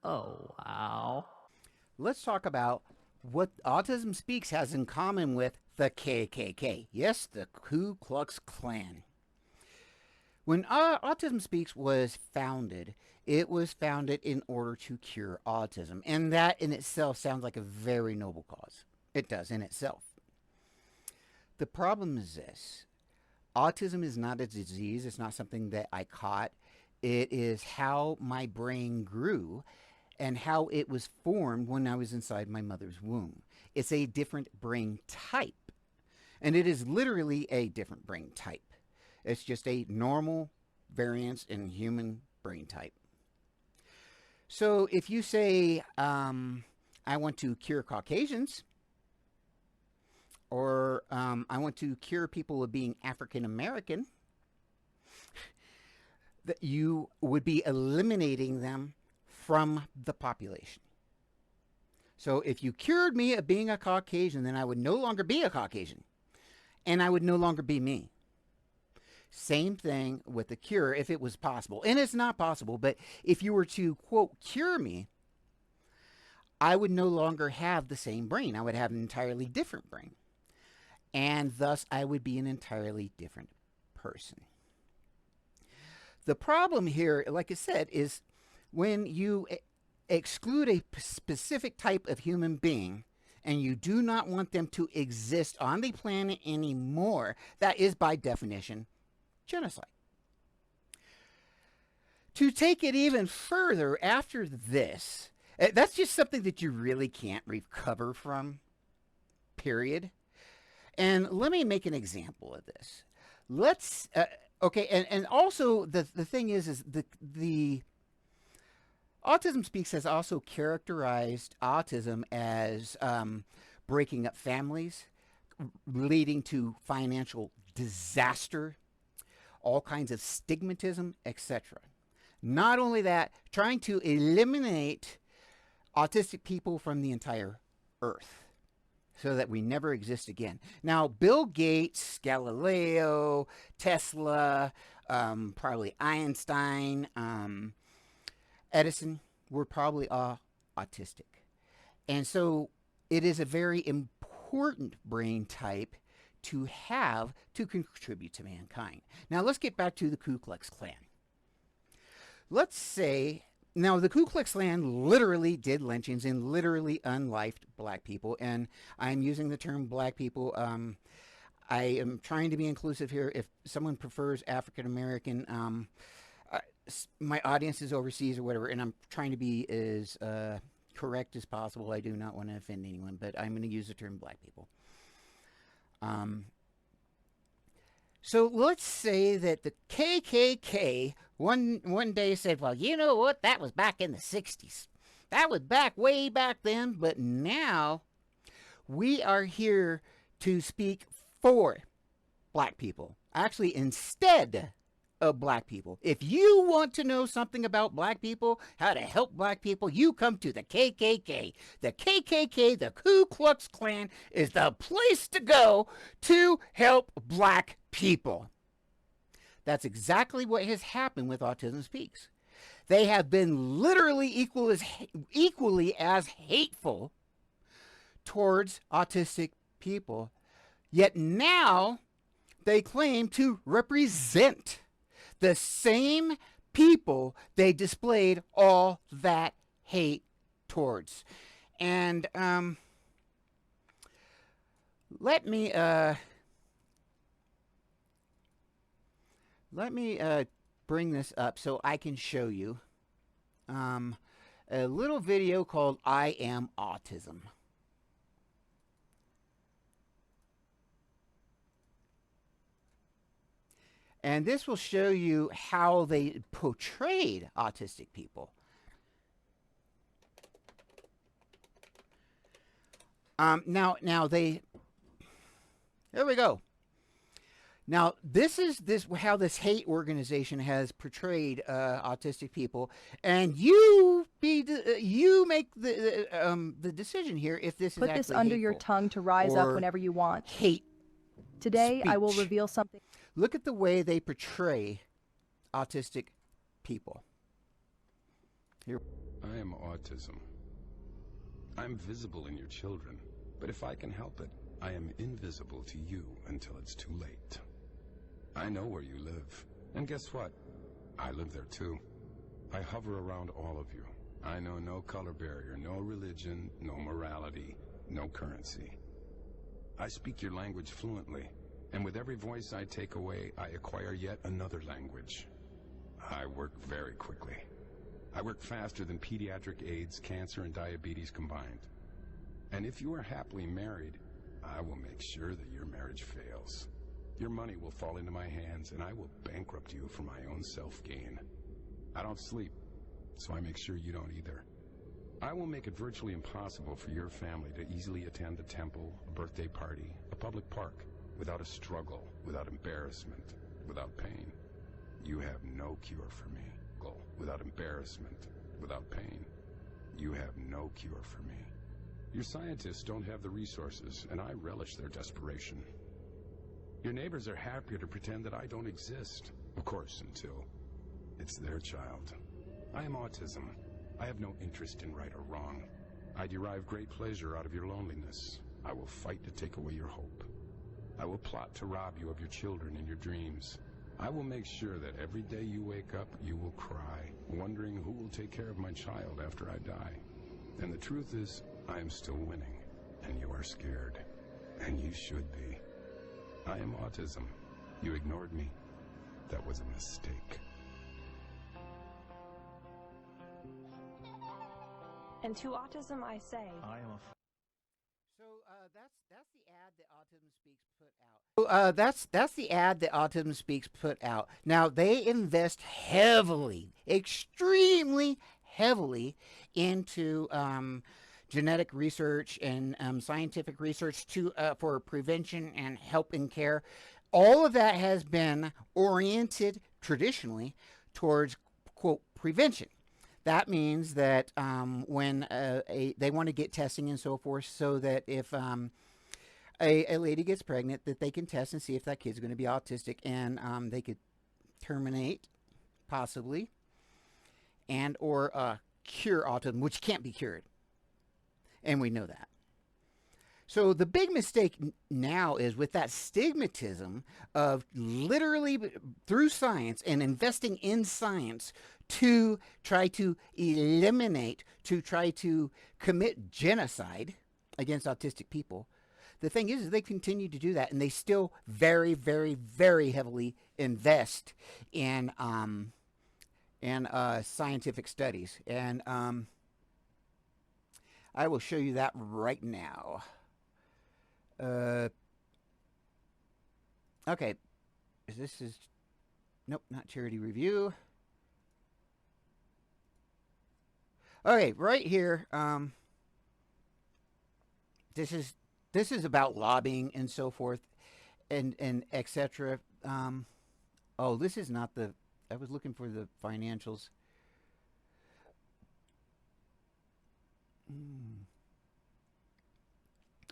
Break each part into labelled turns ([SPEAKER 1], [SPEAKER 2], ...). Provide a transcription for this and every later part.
[SPEAKER 1] Oh, wow.
[SPEAKER 2] Let's talk about what Autism Speaks has in common with the KKK. Yes, the Ku Klux Klan. When Autism Speaks was founded, it was founded in order to cure autism. And that in itself sounds like a very noble cause. It does in itself. The problem is this: autism is not a disease, it's not something that I caught. It is how my brain grew and how it was formed when I was inside my mother's womb. It's a different brain type. And it is literally a different brain type. It's just a normal variance in human brain type. So if you say, I want to cure Caucasians, or I want to cure people of being African American, that you would be eliminating them from the population. So if you cured me of being a Caucasian, then I would no longer be a Caucasian, and I would no longer be me. Same thing with the cure if it was possible. And it's not possible, but if you were to, quote, cure me, I would no longer have the same brain. I would have an entirely different brain. And thus, I would be an entirely different person. The problem here, like I said, is when you exclude a specific type of human being and you do not want them to exist on the planet anymore, that is by definition genocide. To take it even further after this, that's just something that you really can't recover from, period. And let me make an example of this. Let's, okay, and also the thing is the Autism Speaks has also characterized autism as breaking up families, leading to financial disaster, all kinds of stigmatism, etc. Not only that, trying to eliminate autistic people from the entire earth so that we never exist again. Now, Bill Gates, Galileo, Tesla, probably Einstein, Edison were probably all autistic. And so it is a very important brain type to have to contribute to mankind. Now let's get back to the Ku Klux Klan. Let's say, now the Ku Klux Klan literally did lynchings and literally unlifed black people. And I'm using the term black people. I am trying to be inclusive here. If someone prefers African American, my audience is overseas or whatever, and I'm trying to be as correct as possible. I do not want to offend anyone, but I'm going to use the term black people. So let's say that the KKK one day said, well, you know what? That was back in the 60s. That was way back then, but now we are here to speak for black people. Actually, instead of black people. If you want to know something about black people, how to help black people, you come to the KKK. The KKK, the Ku Klux Klan, is the place to go to help black people. That's exactly what has happened with Autism Speaks. They have been literally equally as hateful towards autistic people, yet now they claim to represent the same people they displayed all that hate towards. And let me bring this up so I can show you a little video called I Am Autism. And this will show you how they portrayed autistic people. Now there we go. Now this is how this hate organization has portrayed autistic people, and you make the decision here if this is
[SPEAKER 3] Put this
[SPEAKER 2] actually
[SPEAKER 3] under your
[SPEAKER 2] hateful
[SPEAKER 3] tongue to rise up
[SPEAKER 2] or
[SPEAKER 3] whenever you want.
[SPEAKER 2] hate
[SPEAKER 3] Today, I will
[SPEAKER 2] speech.
[SPEAKER 3] reveal something.
[SPEAKER 2] Look at the way they portray autistic people. Here.
[SPEAKER 1] I am autism. I'm visible in your children, but if I can help it, I am invisible to you until it's too late. I know where you live, and guess what? I live there too. I hover around all of you. I know no color barrier, no religion, no morality, no currency. I speak your language fluently, and with every voice I take away, I acquire yet another language. I work very quickly. I work faster than pediatric AIDS, cancer, and diabetes combined. And if you are happily married, I will make sure that your marriage fails. Your money will fall into my hands, and I will bankrupt you for my own self-gain. I don't sleep, so I make sure you don't either. I will make it virtually impossible for your family to easily attend a temple, a birthday party, a public park, without a struggle, without embarrassment, without pain. You have no cure for me. Without embarrassment, without pain. You have no cure for me. Your scientists don't have the resources, and I relish their desperation. Your neighbors are happier to pretend that I don't exist, of course, until it's their child. I am autism. I have no interest in right or wrong. I derive great pleasure out of your loneliness. I will fight to take away your hope. I will plot to rob you of your children and your dreams. I will make sure that every day you wake up, you will cry, wondering who will take care of my child after I die. And the truth is, I am still winning, and you are scared. And you should be. I am autism. You ignored me. That was a mistake.
[SPEAKER 3] And to autism I say,
[SPEAKER 4] I am a
[SPEAKER 2] So that's the ad that Autism Speaks put out. So that's the ad that Autism Speaks put out. Now they invest heavily, extremely heavily, into genetic research and scientific research to for prevention and help and care. All of that has been oriented traditionally towards, quote, prevention. That means that when they want to get testing and so forth, so that if a lady gets pregnant, that they can test and see if that kid's going to be autistic, and they could terminate, possibly, and or cure autism, which can't be cured, and we know that. So the big mistake now is with that stigmatism of literally through science and investing in science to try to eliminate, to try to commit genocide against autistic people. The thing is they continue to do that, and they still very, very, very heavily invest in scientific studies. And I will show you that right now. Okay, this is, nope, not charity review. Okay, right here, this is about lobbying and so forth, and etc. Oh, this is not the, I was looking for the financials.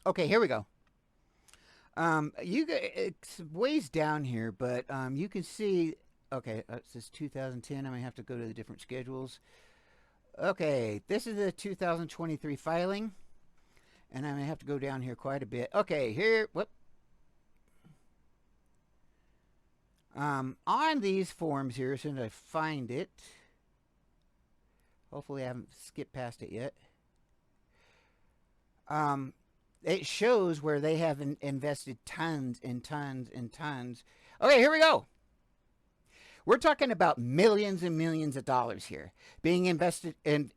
[SPEAKER 2] Okay, here we go. It's ways down here, but you can see. Okay, it says 2010. I may have to go to the different schedules. Okay, this is the 2023 filing, and I may have to go down here quite a bit. Okay, here. Whoop. On these forms here, as soon as I find it, hopefully I haven't skipped past it yet. It shows where they have invested tons and tons and tons. Okay, here we go. We're talking about millions and millions of dollars here being invested in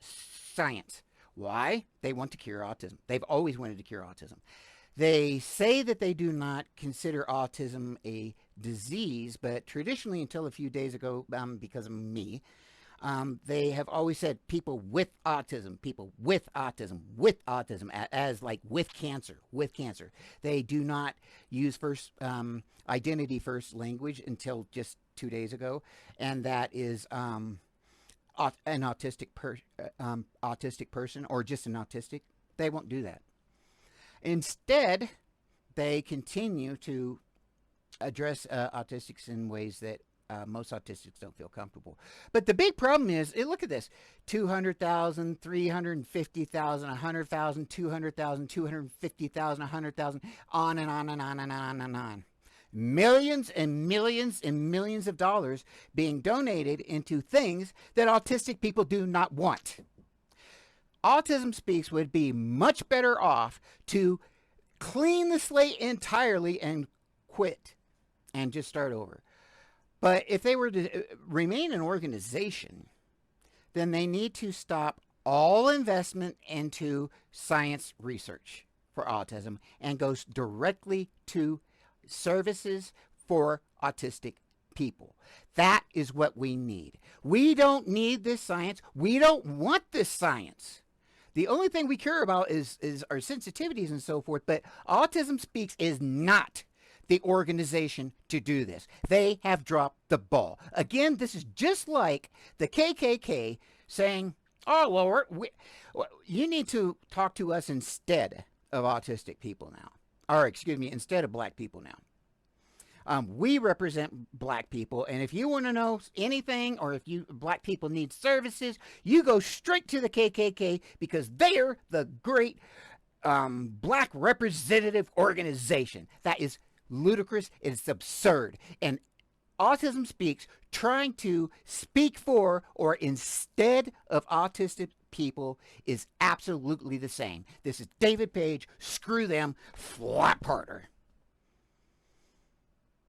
[SPEAKER 2] science. Why? They want to cure autism. They've always wanted to cure autism. They say that they do not consider autism a disease, but traditionally, until a few days ago, because of me, they have always said people with autism, as like with cancer. They do not use first identity first language until just 2 days ago, and that is an autistic person or just an autistic. They won't do that. Instead, they continue to address autistics in ways that Most autistics don't feel comfortable. But the big problem is, look at this: 200,000, 350,000, 100,000, 200,000, 250,000, 100,000, on and on and on and on and on. Millions and millions and millions of dollars being donated into things that autistic people do not want. Autism Speaks would be much better off to clean the slate entirely and quit and just start over. But if they were to remain an organization, then they need to stop all investment into science research for autism and go directly to services for autistic people. That is what we need. We don't need this science. We don't want this science. The only thing we care about is our sensitivities and so forth, but Autism Speaks is not the organization to do this. They have dropped the ball. Again, this is just like the KKK saying, oh, well, you need to talk to us instead of autistic people now. Or, excuse me, instead of black people now. We represent black people, and if you want to know anything, or if black people need services, you go straight to the KKK, because they're the great black representative organization. That is ludicrous. It's absurd. And Autism Speaks, trying to speak for or instead of autistic people, is absolutely the same. This is David Page. Screw them. Flap harder.